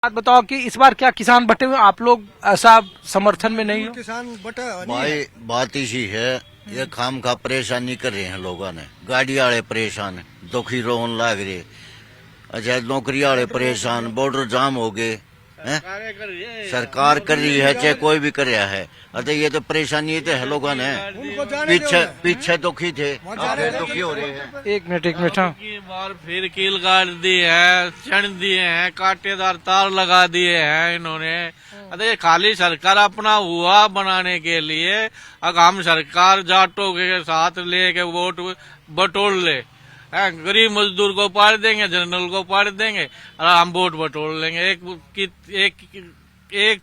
बात बताओ कि इस बार क्या किसान बटे हुए आप लोग ऐसा समर्थन में नहीं हो? किसान बटा भाई बात इसी है, ये खाम खा परेशानी कर रहे हैं लोगों ने। गाड़ी वाले परेशान, दुखी रोन लाग रहे, अच्छा नौकरी वाले परेशान, बॉर्डर जाम हो गए हैं? सरकार कर रही है चाहे कोई भी कर रहा है। अरे ये तो परेशानी तो है लोगों ने। पीछे दुखी थे, अब दुखी हो रहे हैं। एक मिनट हाँ। की बार फिर कील काट दी है, छण दिए हैं, कांटेदार तार लगा दिए हैं इन्होंने। अरे खाली सरकार अपना हुआ बनाने के लिए अब हम सरकार जाटों के साथ लेके वोट बटोर ले, गरीब मजदूर को पार देंगे, जनरल को पार देंगे और हम वोट बटोर लेंगे। एक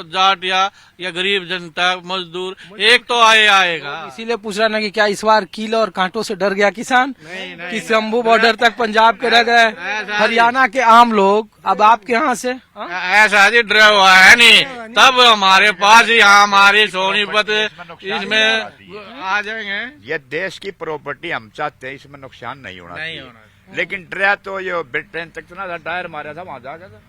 जाट या गरीब जनता मजदूर एक तो आएगा। इसीलिए पूछ रहा ना कि क्या इस बार कील और कांटों से डर गया किसान कि शंभू बॉर्डर तक पंजाब के रह गए, हरियाणा के आम लोग अब आपके यहाँ से ऐसा जी डरा हुआ है नहीं, तब हमारे पास यहाँ हमारी सोनीपत इसमें आ जाएंगे। ये देश की प्रॉपर्टी हम चाहते हैं, इसमें नुकसान नहीं होना चाहिए। लेकिन डरा तो ये ब्रिटेन तक ना टायर मारा था, वहां जाकर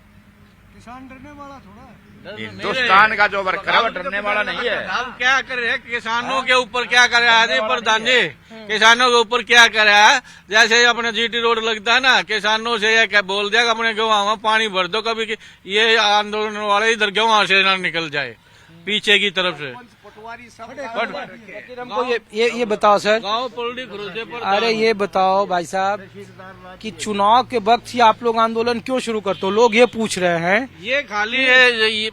किसान डरने वाला थोड़ा है। हिंदुस्तान का जो वर्कर है वो डरने वाला नहीं है। अब क्या करे किसानों के ऊपर, क्या करे आदि प्रधान जी, किसानों के ऊपर क्या करे है? जैसे अपने जीटी रोड लगता है ना, किसानों से ये क्या बोल दिया अपने गेहूं पानी भर दो, कभी ये आंदोलन वाले इधर गेहूं से ना निकल जाए पीछे की तरफ से। हमको ये बताओ सर, गाँव पलड़ी भरोसे पर। अरे ये बताओ भाई साहब कि चुनाव के वक्त ही आप लोग आंदोलन क्यों शुरू करते हो? लोग ये पूछ रहे हैं। ये खाली है,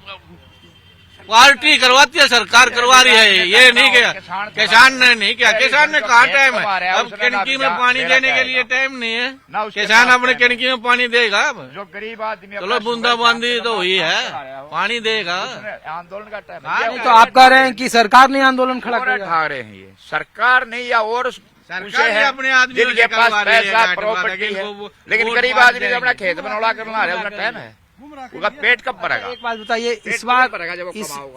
पार्टी करवाती है, सरकार करवा रही है, ये नहीं किया किसान ने नहीं किया। किसान ने कहाँ टाइम है? अब किणकी में पानी देने के लिए टाइम नहीं है, किसान अपने किणकी में पानी देगा। अब जो गरीब आदमी चलो बूंदाबांदी तो हुई है, पानी देगा। आंदोलन का टाइम तो आप कह रहे हैं कि सरकार ने आंदोलन खड़ा कर उठा रहे हैं। ये सरकार नहीं या और सरकार ने अपने आदमी जिनके पास पैसा प्रॉपर्टी है, लेकिन गरीब आदमी अपना खेत बनौला करना है, अपना टाइम है, उनका पेट कब भरेगा? एक बात बताइए,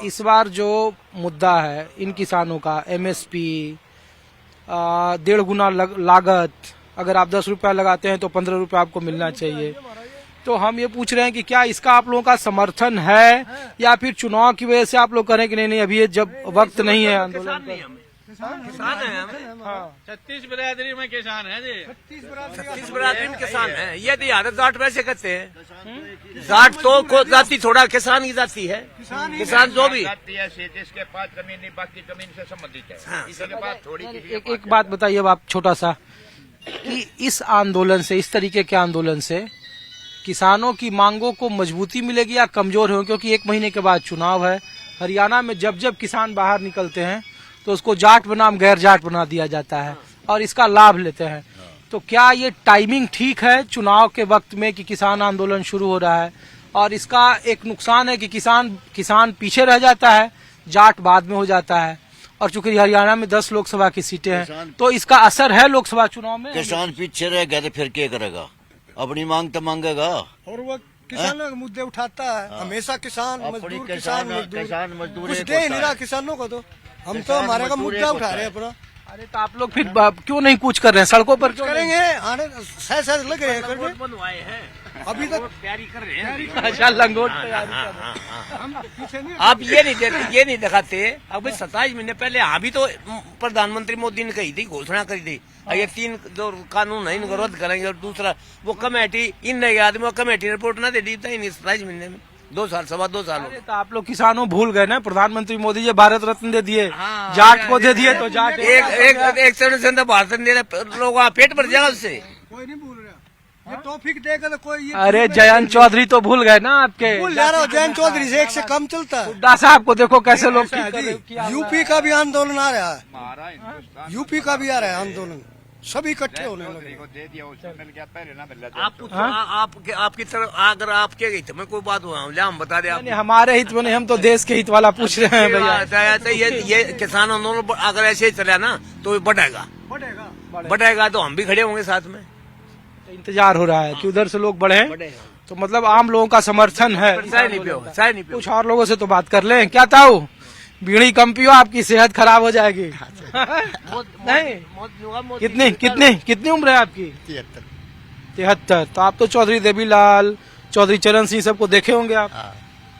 इस बार जो मुद्दा है इन किसानों का एमएसपी 1.5 गुना लागत, अगर आप 10 रुपया लगाते हैं तो 15 रुपया आपको मिलना चाहिए। तो हम ये पूछ रहे हैं कि क्या इसका आप लोगों का समर्थन है या फिर चुनाव की वजह से आप लोग करें कि नहीं अभी ये जब वक्त नहीं है आंदोलन? किसान है हम। 36 बिरादरी में किसान है जी, 36 बिरादरी में किसान है। ये तो आदत जाट वैसे करते हैं, जाट तो को जाति थोड़ा किसान की जाति है, किसान जो भी जिसके पास जमीन नहीं, बाकी जमीन से संबंधित है, इसके पास थोड़ी। एक बात बताइए अब आप छोटा सा, कि इस आंदोलन से, इस तरीके के आंदोलन से किसानों की मांगों को मजबूती मिलेगी या कमजोर होगी? क्योंकि 1 महीने के बाद चुनाव है। हरियाणा में जब किसान बाहर निकलते हैं तो उसको जाट बनाम गैर जाट बना दिया जाता है और इसका लाभ लेते हैं। तो क्या ये टाइमिंग ठीक है चुनाव के वक्त में कि किसान आंदोलन शुरू हो रहा है? और इसका एक नुकसान है कि किसान पीछे रह जाता है, जाट बाद में हो जाता है। और चूंकि हरियाणा में 10 लोकसभा की सीटें हैं तो इसका असर है लोकसभा चुनाव में। किसान पीछे रह गया तो फिर क्या करेगा? अपनी मांग तो मांगेगा और वो किसानों के मुद्दे उठाता है हमेशा। किसान मजदूर, किसान मजदूर कुछ दे नहीं रहा किसानों को। तो हम तो हमारे का मुद्दा उठा रहे हैं अपना। अरे तो आप लोग फिर क्यों नहीं कूच कर रहे हैं सड़कों पर? क्यों करेंगे? आने सह लग रहे हैं करने, अभी तक तैयारी कर रहे हैं। अच्छा लंगोट तैयारी कर रहे हैं। हम पीछे नहीं। आप ये नहीं दिखाते। अब 27 महीने पहले अभी तो प्रधानमंत्री मोदी ने कही थी, घोषणा करी थी, ये 3 जो कानून है इनको रद्द करेंगे। और दूसरा वो कमेटी इन आदमी कमेटी रिपोर्ट ना दे दी था इन 27 महीने में, 2 साल, 2.25 साल। तो आप लोग किसानों भूल गए ना, प्रधानमंत्री मोदी जी भारत रत्न दे दिए, जाट को दे दिए, तो जाट एक से भारत रत्न दे, लोग पेट भर जाएगा उससे। कोई नहीं भूल रहा, ये टॉपिक देगा तो कोई। अरे जयंत चौधरी तो भूल गए ना आपके? भूल जा रहा हूँ, जयंत चौधरी से 1 से कम चलता है। हुड्डा साहब को देखो कैसे लोग यूपी का भी आंदोलन आ रहा है, यूपी का भी आ रहा है आंदोलन, सभी इकट्ठे होने लगे। आपकी तरफ अगर आपके हित में कोई बात हुआ हम बता दें। हमारे हित में नहीं, हम तो देश के हित वाला पूछ रहे हैं भैया। ये किसान आंदोलन अगर ऐसे ही चला ना तो बढ़ेगा तो हम भी खड़े होंगे साथ में। इंतजार हो रहा है कि उधर से लोग बढ़े, तो मतलब आम लोगों का समर्थन है। कुछ और लोगों से तो बात कर लें। क्या ताऊ, बीड़ी कम पियो, आपकी सेहत खराब हो जाएगी। नहीं, कितनी उम्र है आपकी? 73। तो आप तो चौधरी देवीलाल, चौधरी चरण सिंह सबको देखे होंगे आप।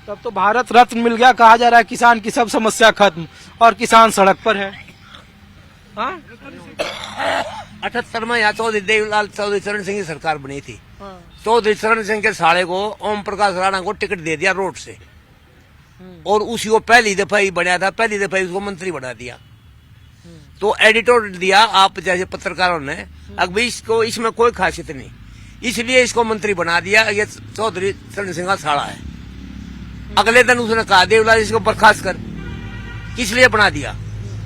तब तो भारत रत्न मिल गया, कहा जा रहा है किसान की सब समस्या खत्म और किसान सड़क पर है। हाँ? 78 में यहाँ चौधरी देवलाल चौधरी चरण सिंह की सरकार बनी थी। चौधरी चरण सिंह के साले को ओम प्रकाश राणा को टिकट दे दिया रोड से, और उसी को पहली दफा ही बनाया था, पहली दफा ही उसको मंत्री बना दिया। तो एडिटर दिया आप जैसे पत्रकारों ने, अब इसको इसमें कोई खासियत नहीं, इसलिए इसको मंत्री बना दिया। ये चौधरी चरण सिंह का साला है। अगले दिन उसने कहा देवलाल इसको बर्खास्त कर, किस लिए बना दिया?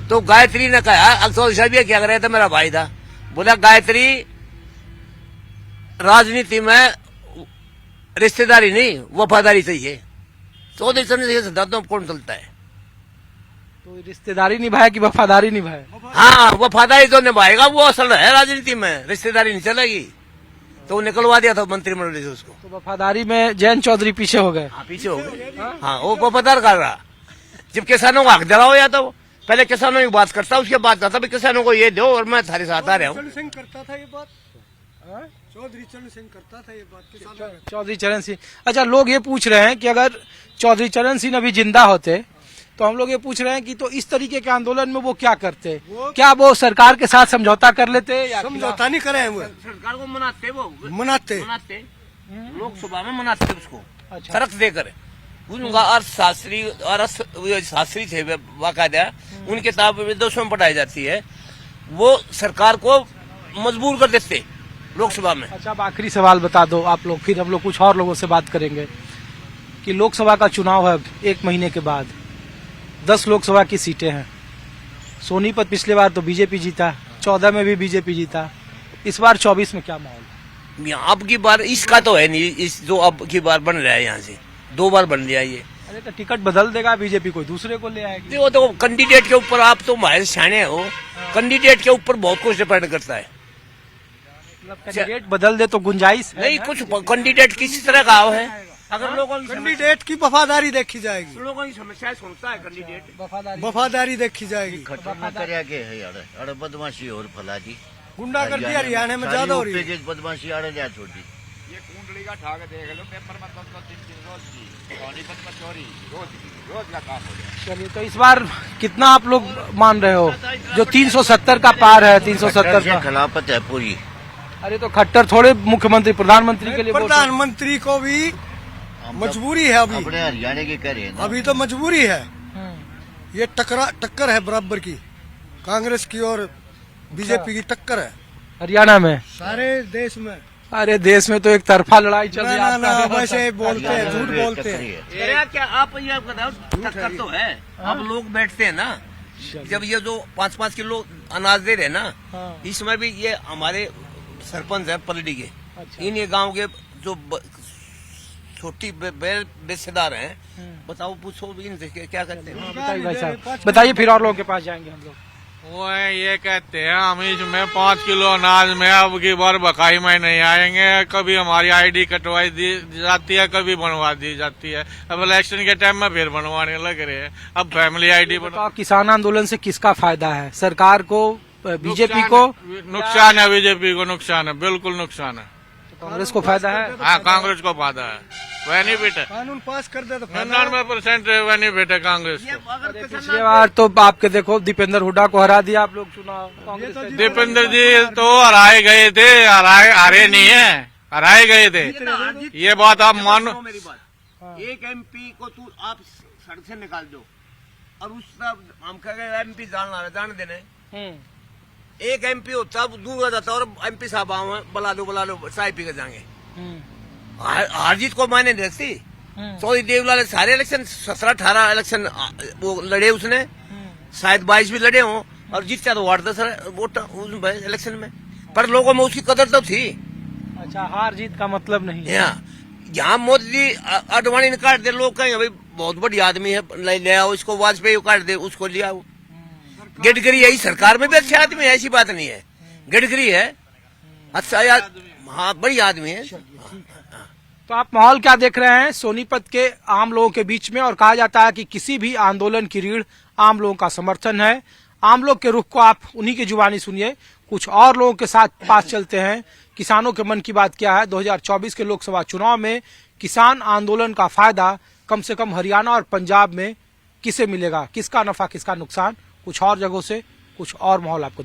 तो गायत्री ने कहा, चौधरी साहब ये क्या कर रहे थे, मेरा भाई था। बोला गायत्री राजनीति में रिश्तेदारी नहीं वफादारी चाहिए। चौधरी चरण सिंह सिद्धांतों में कौन चलता है? तो रिश्तेदारी निभाए कि वफादारी निभाए? हाँ, वफादारी तो निभाएगा, वो असल है राजनीति में, रिश्तेदारी नहीं चलेगी। तो निकलवा दिया था मंत्रिमंडल से उसको। तो वफादारी में जयंत चौधरी पीछे हो गए। हाँ, पीछे हो गए। हाँ, वो वफादार कर रहा। जब किसानों को हक दिलाओ या तो पहले किसानों की बात करता, उसके बाद कहता भी किसानों को ये दो और मैं थारे साथ आ रहा हूँ। चरण सिंह करता था ये बात, चौधरी चरण सिंह करता था ये बात किसानों में। चौधरी चरण सिंह। अच्छा, लोग ये पूछ रहे हैं कि अगर चौधरी चरण सिंह अभी जिंदा होते तो हम लोग ये पूछ रहे हैं कि तो इस तरीके के आंदोलन में वो क्या करते? क्या वो सरकार के साथ समझौता कर लेते या समझौता नहीं करे हैं वो, सरकार को मनाते वो मनाते लोकसभा में मनाते उसको। अच्छा। तरक देकर उनका अर्थशास्त्री थे बाकायदा, उनकी किताब विदेशों में पढ़ाई जाती है। वो सरकार को मजबूर कर देते लोकसभा में। अच्छा, अब आखिरी सवाल बता दो आप लोग, फिर हम लोग कुछ और लोगों से बात करेंगे कि लोकसभा का चुनाव है 1 महीने के बाद, 10 लोकसभा की सीटें हैं। सोनीपत पिछले बार तो बीजेपी जीता, 14 में भी बीजेपी जीता, इस बार 24 में क्या माहौल? अब की बार इसका तो है नहीं, इस जो अब की बार बन रहा है यहाँ से 2 बार बन लिया ये। अरे तो टिकट बदल देगा बीजेपी, कोई दूसरे को ले आएगी। वो तो कैंडिडेट के ऊपर, आप तो हमारे सियाने हो, कैंडिडेट के ऊपर बहुत कुछ डिपेंड करता है। मतलब कैंडिडेट बदल दे तो गुंजाइश है नहीं, ना? कुछ कैंडिडेट किसी तरह का है, अगर लोगों की कैंडिडेट की वफादारी देखी जाएगी, लोगों की समस्याएं सुनता है कैंडिडेट। वफादारी देखी जाएगी। खतरनाक करया के है यार, अरे बदमाशी और फैला दी, गुंडागर्दी हरियाणा में ज्यादा हो रही है। बदमाशी आड़े लिया छोड़ी। ये कुंडली का ठाक देख लो, पेपर में 2-3 रोज की, सोनीपत में चोरी रोज का काम हो गया। चलिए, तो इस बार कितना आप लोग मान रहे हो? जो 370 का पार है, 370 का खिलाफत है पूरी। अरे तो खट्टर थोड़े मुख्यमंत्री प्रधानमंत्री के लिए वोट- प्रधानमंत्री को भी मजबूरी है अभी, अपने हरियाणा की कह रहे हैं ना। अभी तो मजबूरी है। ये टक्कर है बराबर की, कांग्रेस की और बीजेपी की टक्कर है हरियाणा में। सारे देश में। अरे देश में तो एक तरफा लड़ाई चल रही है। ना वैसे बोलते हैं, झूठ बोलते हैं। अरे क्या आप ये बताओ, टक्कर तो है। अब लोग बैठते हैं ना, जब ये जो 5-5 किलो अनाज दे रहे हैं ना, इसमें भी ये हमारे सरपंच है पलड़ी के, इन ये गांव के जो छोटी बेचेदार हैं, बताओ पूछो इनसे क्या करते हैं। बताइए भाई साहब, बताइए, फिर और लोगों के पास जाएंगे हम लोग। वो ये कहते हैं हम इसमें 5 किलो अनाज में अब की बार बकाई में नहीं आएंगे। कभी हमारी आईडी कटवाई दी जाती है, कभी बनवा दी जाती है। अब इलेक्शन के टाइम में फिर बनवाने लग रहे हैं। अब फैमिली आईडी तो किसान आंदोलन से किसका फायदा है? सरकार को, बीजेपी को? नुकसान है, बीजेपी को नुकसान है, बिल्कुल नुकसान है। कांग्रेस को फायदा है? हाँ, कांग्रेस को फायदा है, बेनिफिट है, कानून पास कर दे तो 99% बेनिफिट है कांग्रेस को। पिछले बार तो आपके देखो दीपेंद्र हुड्डा को हरा दिया आप लोग चुनाव, कांग्रेस का। दीपेंद्र जी तो हराए गए थे, हारे नहीं है, हराए गए थे। ये बात आप मानो। मेरी बात, एक MP को तू आप सड़क से निकाल दो और उस तरफ हम कह गए MP जान देने, एक MP होता दूर हो जाता और MP साहब आओ बुला लो चाय पी के जाएंगे। हार जीत को मायने नहीं रखती। चौधरी देवलाल सारे इलेक्शन 17-18 इलेक्शन वो लड़े उसने, शायद 22 भी लड़े हों और जीता तो वार्ड 10 वोट इलेक्शन में, पर लोगों में उसकी कदर तो थी। अच्छा, हार जीत का मतलब नहीं है। यहाँ मोदी अडवाणी ने काट दे, लोग कहेंगे भाई बहुत बड़ी आदमी है, ले आओ इसको, वाजपेयी काट दे उसको ले आओ। गडकरी यही सरकार में भी अच्छे आदमी है, ऐसी बात नहीं है। गडकरी है अच्छा यार, हाँ बड़ी आदमी है। तो आप माहौल क्या देख रहे हैं सोनीपत के आम लोगों के बीच में? और कहा जाता है कि किसी भी आंदोलन की रीढ़ आम लोगों का समर्थन है। आम लोग के रुख को आप उन्हीं की जुबानी सुनिए। कुछ और लोगों के साथ पास चलते हैं, किसानों के मन की बात क्या है 2024 के लोकसभा चुनाव में किसान आंदोलन का फायदा कम से कम हरियाणा और पंजाब में किसे मिलेगा, किसका नफा किसका नुकसान, कुछ और जगहों से कुछ और माहौल आपको